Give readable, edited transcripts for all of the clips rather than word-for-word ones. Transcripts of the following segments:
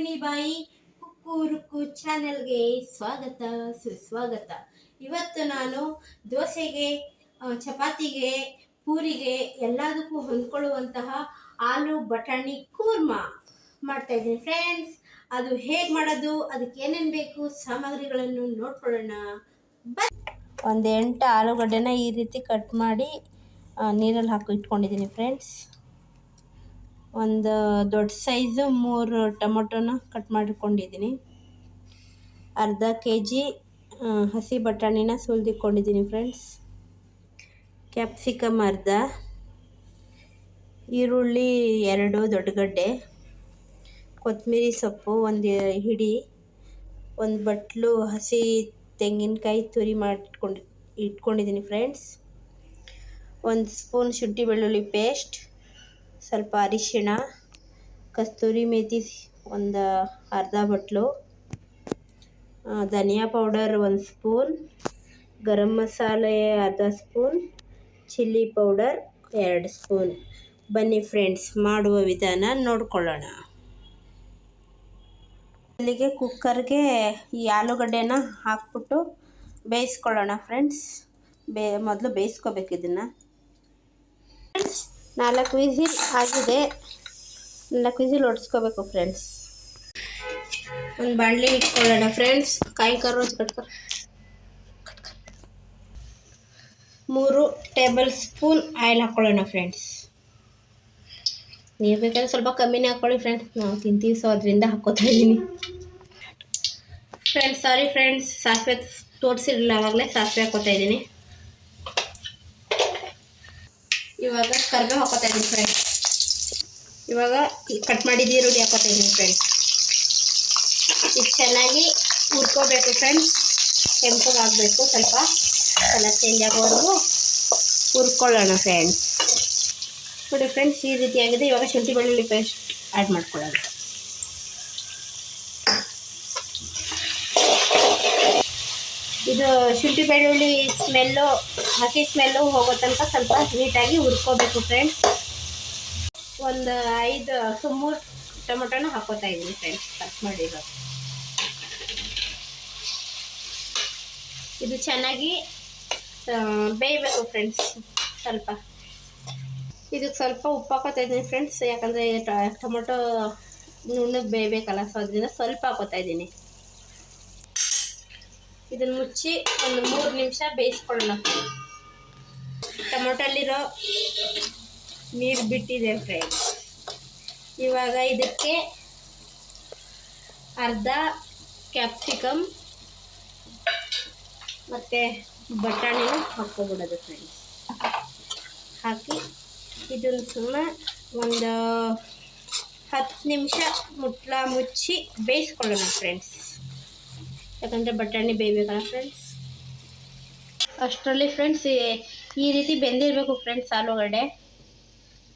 ಅಶ್ವಿನಿ ಬಾಯಿ ಕುಕ್ಕು ರುಕ್ಕು ಚಾನೆಲ್ಗೆ ಸ್ವಾಗತ ಸುಸ್ವಾಗತ. ಇವತ್ತು ನಾನು ದೋಸೆಗೆ, ಚಪಾತಿಗೆ, ಪೂರಿಗೆ ಎಲ್ಲದಕ್ಕೂ ಹೊಂದ್ಕೊಳ್ಳುವಂತಹ ಆಲೂ ಬಟಾಣಿ ಕೂರ್ಮಾ ಮಾಡ್ತಾ ಇದ್ದೀನಿ ಫ್ರೆಂಡ್ಸ್. ಅದು ಹೇಗೆ ಮಾಡೋದು, ಅದಕ್ಕೆ ಏನೇನು ಬೇಕು, ಸಾಮಗ್ರಿಗಳನ್ನು ನೋಡ್ಕೊಳ್ಳೋಣ. ಒಂದು 8 ಆಲೂಗಡ್ಡೆನ ಈ ರೀತಿ ಕಟ್ ಮಾಡಿ ನೀರಲ್ಲಿ ಹಾಕಿ ಇಟ್ಕೊಂಡಿದ್ದೀನಿ ಫ್ರೆಂಡ್ಸ್. ಒಂದು ದೊಡ್ಡ ಸೈಜು 3 ಟೊಮೊಟೊನ ಕಟ್ ಮಾಡಿಕೊಂಡಿದ್ದೀನಿ. ಅರ್ಧ kg ಹಸಿ ಬಟಾಣಿನ ಸುಲಿದಿಟ್ಕೊಂಡಿದ್ದೀನಿ ಫ್ರೆಂಡ್ಸ್. ಕ್ಯಾಪ್ಸಿಕಮ್ ಅರ್ಧ, ಈರುಳ್ಳಿ 2 ದೊಡ್ಡಗಡ್ಡೆ, ಕೊತ್ತಂಬರಿ ಸೊಪ್ಪು 1 ಹಿಡಿ, 1 ಬಟ್ಲು ಹಸಿ ತೆಂಗಿನಕಾಯಿ ತುರಿ ಇಟ್ಕೊಂಡಿದ್ದೀನಿ ಫ್ರೆಂಡ್ಸ್. 1 ಸ್ಪೂನ್ ಶುಂಠಿ ಬೆಳ್ಳುಳ್ಳಿ ಪೇಸ್ಟ್, ಸ್ವಲ್ಪ ಅರಿಶಿಣ, ಕಸ್ತೂರಿ ಮೇಥಿ 1 ಅರ್ಧ ಬಟ್ಲು, ಧನಿಯಾ ಪೌಡರ್ 1 ಸ್ಪೂನ್, ಗರಂ ಮಸಾಲೆ ಅರ್ಧ ಸ್ಪೂನ್, ಚಿಲ್ಲಿ ಪೌಡರ್ 2 ಸ್ಪೂನ್. ಬನ್ನಿ ಫ್ರೆಂಡ್ಸ್, ಮಾಡುವ ವಿಧಾನ ನೋಡ್ಕೊಳ್ಳೋಣ. ಇಲ್ಲಿಗೆ ಕುಕ್ಕರ್ಗೆ ಈ ಆಲೂಗಡ್ಡೆನ ಹಾಕ್ಬಿಟ್ಟು ಬೇಯಿಸ್ಕೊಳ್ಳೋಣ ಫ್ರೆಂಡ್ಸ್. ಮೊದಲು ಬೇಯಿಸ್ಕೋಬೇಕು ಇದನ್ನು ಫ್ರೆಂಡ್ಸ್. 4 ವಿಸಿಲ್ ಆಗಿದೆ, 4 ವಿಸಿಲ್ ಹೊಡ್ಸ್ಕೋಬೇಕು ಫ್ರೆಂಡ್ಸ್. ಒಂದು ಬಾಣಲೆ ಇಟ್ಕೊಳ್ಳೋಣ ಫ್ರೆಂಡ್ಸ್. ಕಾಯಿ ಕರೋಜ್ 3 ಟೇಬಲ್ ಸ್ಪೂನ್ ಆಯಿಲ್ ಹಾಕ್ಕೊಳ್ಳೋಣ ಫ್ರೆಂಡ್ಸ್. ನೀವು ಬೇಕಾದ್ರೆ ಸ್ವಲ್ಪ ಕಮ್ಮಿನೇ ಹಾಕ್ಕೊಳ್ಳಿ ಫ್ರೆಂಡ್ಸ್, ನಾವು ತಿಂತೀವಿ ಸೊ ಅದರಿಂದ ಹಾಕ್ಕೋತಾ ಇದ್ದೀನಿ ಫ್ರೆಂಡ್ಸ್. ಸಾರಿ ಫ್ರೆಂಡ್ಸ್, ಸಾಸಿವೆ ತೋರಿಸಿರಲಿಲ್ಲ, ಆವಾಗಲೇ ಸಾಸಿವೆ ಹಾಕ್ಕೋತಾ ಇದ್ದೀನಿ. ಇವಾಗ ಕರಿಬೇವು ಹಾಕ್ಕೋತಾ ಇದ್ದೀನಿ ಫ್ರೆಂಡ್ಸ್. ಇವಾಗ ಕಟ್ ಮಾಡಿದ ಈರುಳ್ಳಿ ಹಾಕ್ಕೋತಾ ಇದ್ದೀನಿ ಫ್ರೆಂಡ್ಸ್. ಇದು ಚೆನ್ನಾಗಿ ಹುರ್ಕೋಬೇಕು ಫ್ರೆಂಡ್ಸ್, ಕೆಂಪಗಾಗಬೇಕು, ಸ್ವಲ್ಪ ಕಲರ್ ಚೇಂಜ್ ಆಗೋವರೆಗೂ ಹುರ್ಕೊಳ್ಳೋಣ ಫ್ರೆಂಡ್ಸ್. ನೋಡಿ ಫ್ರೆಂಡ್ಸ್, ಈ ರೀತಿಯಾಗಿದೆ. ಇವಾಗ ಶುಂಠಿ ಬೆಳ್ಳುಳ್ಳಿ ಪೇಸ್ಟ್ ಆ್ಯಡ್ ಮಾಡ್ಕೊಳ್ಳೋಣ. ಇದು ಶುಂಠಿ ಬೆಳ್ಳುಳ್ಳಿ ಸ್ಮೆಲ್ಲು, ಹಸಿ ಸ್ಮೆಲ್ಲು ಹೋಗೋ ತನಕ ಸ್ವಲ್ಪ ನೀಟಾಗಿ ಹುರ್ಕೋಬೇಕು ಫ್ರೆಂಡ್ಸ್. ಒಂದು 3 ಟೊಮೊಟೊನ ಹಾಕೋತಾ ಇದ್ದೀನಿ ಫ್ರೆಂಡ್ಸ್, ಕಟ್ ಮಾಡಿರೋ. ಇದು ಚೆನ್ನಾಗಿ ಬೇಯಬೇಕು ಫ್ರೆಂಡ್ಸ್. ಸ್ವಲ್ಪ ಇದಕ್ಕೆ ಸ್ವಲ್ಪ ಉಪ್ಪು ಹಾಕೋತಾ ಇದ್ದೀನಿ ಫ್ರೆಂಡ್ಸ್, ಯಾಕಂದರೆ ಟೊಮೊಟೊ ನುಣ್ಣಗೆ ಬೇಯಬೇಕಲ್ಲ, ಸೊ ಅದರಿಂದ ಸ್ವಲ್ಪ ಹಾಕೋತಾ ಇದ್ದೀನಿ. ಇದನ್ನು ಮುಚ್ಚಿ ಒಂದು 3 ನಿಮಿಷ ಬೇಯಿಸ್ಕೊಳ್ಳೋಣ. ಟೊಮೊಟೊಲ್ಲಿರೋ ನೀರು ಬಿಟ್ಟಿದೆ ಫ್ರೆಂಡ್ಸ್. ಇವಾಗ ಇದಕ್ಕೆ ಅರ್ಧ ಕ್ಯಾಪ್ಸಿಕಮ್ ಮತ್ತು ಬಟಾಣಿನ ಹಾಕ್ಕೊಬಿಡೋದು ಫ್ರೆಂಡ್ಸ್. ಹಾಕಿ ಇದನ್ನು ಸುಮ್ಮನೆ ಒಂದು 10 ನಿಮಿಷ ಮುಚ್ಚಿ ಬೇಯಿಸ್ಕೊಳ್ಳೋಣ ಫ್ರೆಂಡ್ಸ್, ಯಾಕಂದರೆ ಬಟಾಣಿ ಬೇಯಬೇಕಲ್ಲ ಫ್ರೆಂಡ್ಸ್. ಅಷ್ಟರಲ್ಲಿ ಫ್ರೆಂಡ್ಸ್ ಈ ರೀತಿ ಬೆಂದಿರಬೇಕು ಫ್ರೆಂಡ್ಸ್ ಆಲೂಗಡ್ಡೆ.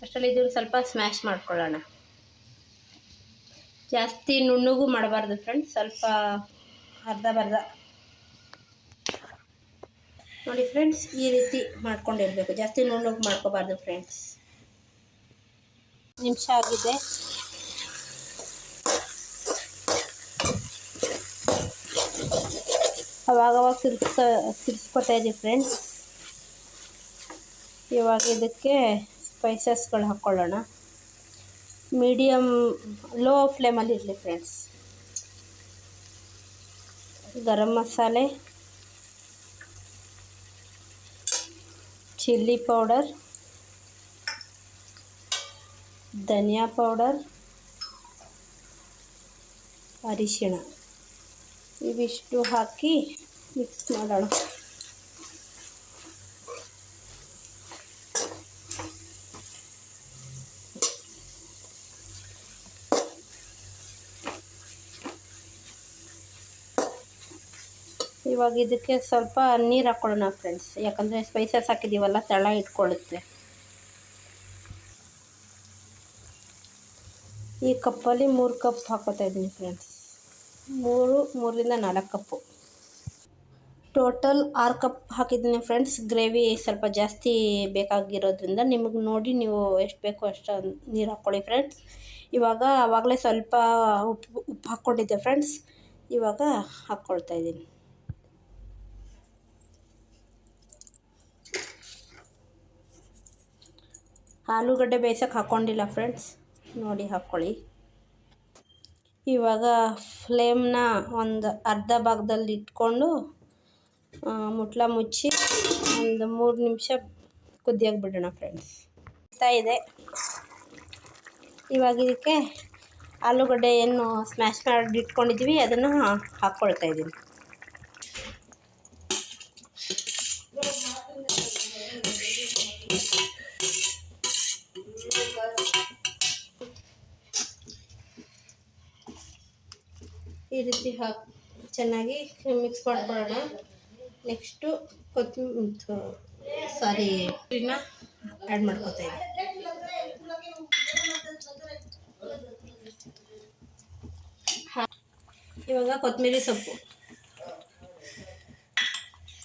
ಅಷ್ಟರಲ್ಲಿ ಇದನ್ನು ಸ್ವಲ್ಪ ಸ್ಮ್ಯಾಶ್ ಮಾಡ್ಕೊಳ್ಳೋಣ. ಜಾಸ್ತಿ ನುಣ್ಣಗೂ ಮಾಡಬಾರ್ದು ಫ್ರೆಂಡ್ಸ್, ಸ್ವಲ್ಪ ಅರ್ಧ ನೋಡಿ ಫ್ರೆಂಡ್ಸ್, ಈ ರೀತಿ ಮಾಡ್ಕೊಂಡಿರಬೇಕು, ಜಾಸ್ತಿ ನುಣ್ಣಗೆ ಮಾಡ್ಕೋಬಾರ್ದು ಫ್ರೆಂಡ್ಸ್. ನಿಮಿಷ ಆಗಿದೆ. ಅವಾಗವಾಗ ತಿರ್ಸ್ಕೊತಾ ಇದ್ದೀವಿ ಫ್ರೆಂಡ್ಸ್. ಇವಾಗ ಇದಕ್ಕೆ ಸ್ಪೈಸಸ್ಗಳು ಹಾಕ್ಕೊಳ್ಳೋಣ. ಲೋ ಫ್ಲೇಮಲ್ಲಿ ಇರಲಿ friends. Garam masala, chilli powder, ಧನಿಯಾ ಪೌಡರ್, ಅರಿಶಿಣ ಇವಿಷ್ಟು ಹಾಕಿ ಮಿಕ್ಸ್ ಮಾಡೋಣ. ಇವಾಗ ಇದಕ್ಕೆ ಸ್ವಲ್ಪ ನೀರು ಹಾಕ್ಕೊಳ್ಳೋಣ ಫ್ರೆಂಡ್ಸ್, ಯಾಕಂದರೆ ಸ್ಪೈಸಸ್ ಹಾಕಿದ್ದೀವಲ್ಲ, ತಳ ಇಟ್ಕೊಳ್ಳುತ್ತೆ. ಈ ಕಪ್ಪಲ್ಲಿ 3 ಕಪ್ ಹಾಕೋತಾ ಇದ್ದೀನಿ ಫ್ರೆಂಡ್ಸ್. 3ರಿಂದ 4 ಕಪ್ಪು. ಟೋಟಲ್ 6 ಕಪ್ ಹಾಕಿದ್ದೀನಿ ಫ್ರೆಂಡ್ಸ್. ಗ್ರೇವಿ ಸ್ವಲ್ಪ ಜಾಸ್ತಿ ಬೇಕಾಗಿರೋದ್ರಿಂದ ನಿಮಗೆ ನೋಡಿ ನೀವು ಎಷ್ಟು ಬೇಕೋ ಅಷ್ಟು ನೀರು ಹಾಕ್ಕೊಳ್ಳಿ ಫ್ರೆಂಡ್ಸ್. ಇವಾಗ ಆವಾಗಲೇ ಸ್ವಲ್ಪ ಉಪ್ಪು ಹಾಕ್ಕೊಂಡಿದ್ದೆ ಫ್ರೆಂಡ್ಸ್. ಇವಾಗ ಹಾಕ್ಕೊಳ್ತಾ ಇದ್ದೀನಿ. ಆಲೂಗಡ್ಡೆ ಬೇಯಿಸೋಕೆ ಹಾಕ್ಕೊಂಡಿಲ್ಲ ಫ್ರೆಂಡ್ಸ್, ನೋಡಿ ಹಾಕ್ಕೊಳ್ಳಿ. ಇವಾಗ ಫ್ಲೇಮ್ನ ಒಂದು ಅರ್ಧ ಭಾಗದಲ್ಲಿ ಇಟ್ಕೊಂಡು ಮುಟ್ಲ ಮುಚ್ಚಿ ಒಂದು 3 ನಿಮಿಷ ಕುದಿಯೋಕೆ ಬಿಡೋಣ ಫ್ರೆಂಡ್ಸ್. ಇದೆ ಇವಾಗ ಇದಕ್ಕೆ ಆಲೂಗಡ್ಡೆ ಏನು ಸ್ಮ್ಯಾಶ್ ಮಾಡಿ ಇಟ್ಕೊಂಡಿದ್ದೀವಿ ಅದನ್ನು ಹಾಕ್ಕೊಳ್ತಾ ಇದ್ದೀನಿ. ಈ ರೀತಿ ಚೆನ್ನಾಗಿ ಮಿಕ್ಸ್ ಮಾಡ್ಕೊಳ್ಳೋಣ. ನೆಕ್ಸ್ಟು ಕೊತ್ತಂಬರಿನ ಆ್ಯಡ್ ಮಾಡ್ಕೊತಾ ಇದ್ದೀನಿ. ಇವಾಗ ಕೊತ್ತಂಬರಿ ಸೊಪ್ಪು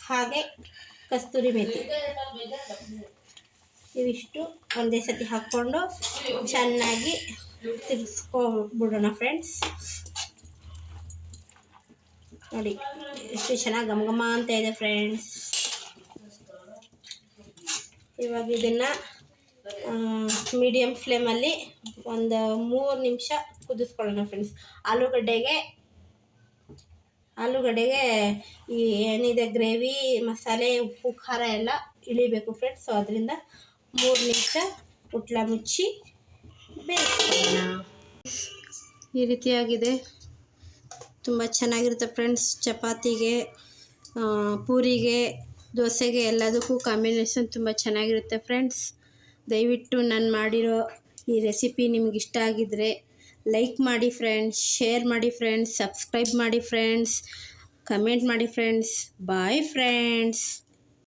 ಹಾಗೆ ಕಸ್ತೂರಿ ಮೇಥಿ ಇವಿಷ್ಟು ಒಂದೇ ಸತಿ ಹಾಕ್ಕೊಂಡು ಚೆನ್ನಾಗಿ ತಿರ್ಗಿಸ್ಕೊಬಿಡೋಣ ಫ್ರೆಂಡ್ಸ್. ನೋಡಿ ಎಷ್ಟು ಚೆನ್ನಾಗಿ ಘಮ ಅಂತ ಇದೆ ಫ್ರೆಂಡ್ಸ್. ಇವಾಗ ಇದನ್ನು ಮೀಡಿಯಮ್ ಫ್ಲೇಮಲ್ಲಿ ಒಂದು 3 ನಿಮಿಷ ಕುದಿಸ್ಕೊಳ್ಳೋಣ ಫ್ರೆಂಡ್ಸ್. ಆಲೂಗಡ್ಡೆಗೆ ಈ ಏನಿದೆ ಗ್ರೇವಿ ಮಸಾಲೆ ಉಪ್ಪು ಖಾರ ಎಲ್ಲ ಇಳಿಬೇಕು ಫ್ರೆಂಡ್ಸ್. ಸೊ ಅದರಿಂದ 3 ನಿಮಿಷ ಮುಟ್ಲ ಮುಚ್ಚಿ ಬೇಯಿಸ್ಕೊಳ್ಳೋಣ. ಈ ರೀತಿಯಾಗಿದೆ, ತುಂಬ ಚೆನ್ನಾಗಿರುತ್ತೆ ಫ್ರೆಂಡ್ಸ್. ಚಪಾತಿಗೆ, ಪೂರಿಗೆ, ದೋಸೆಗೆ ಎಲ್ಲದಕ್ಕೂ ಕಾಂಬಿನೇಷನ್ ತುಂಬ ಚೆನ್ನಾಗಿರುತ್ತೆ ಫ್ರೆಂಡ್ಸ್. ದಯವಿಟ್ಟು ನಾನು ಮಾಡಿರೋ ಈ ರೆಸಿಪಿ ನಿಮ್ಗೆ ಇಷ್ಟ ಆಗಿದ್ದರೆ ಲೈಕ್ ಮಾಡಿ ಫ್ರೆಂಡ್ಸ್, ಶೇರ್ ಮಾಡಿ ಫ್ರೆಂಡ್ಸ್, ಸಬ್ಸ್ಕ್ರೈಬ್ ಮಾಡಿ ಫ್ರೆಂಡ್ಸ್, ಕಮೆಂಟ್ ಮಾಡಿ ಫ್ರೆಂಡ್ಸ್. Bye friends.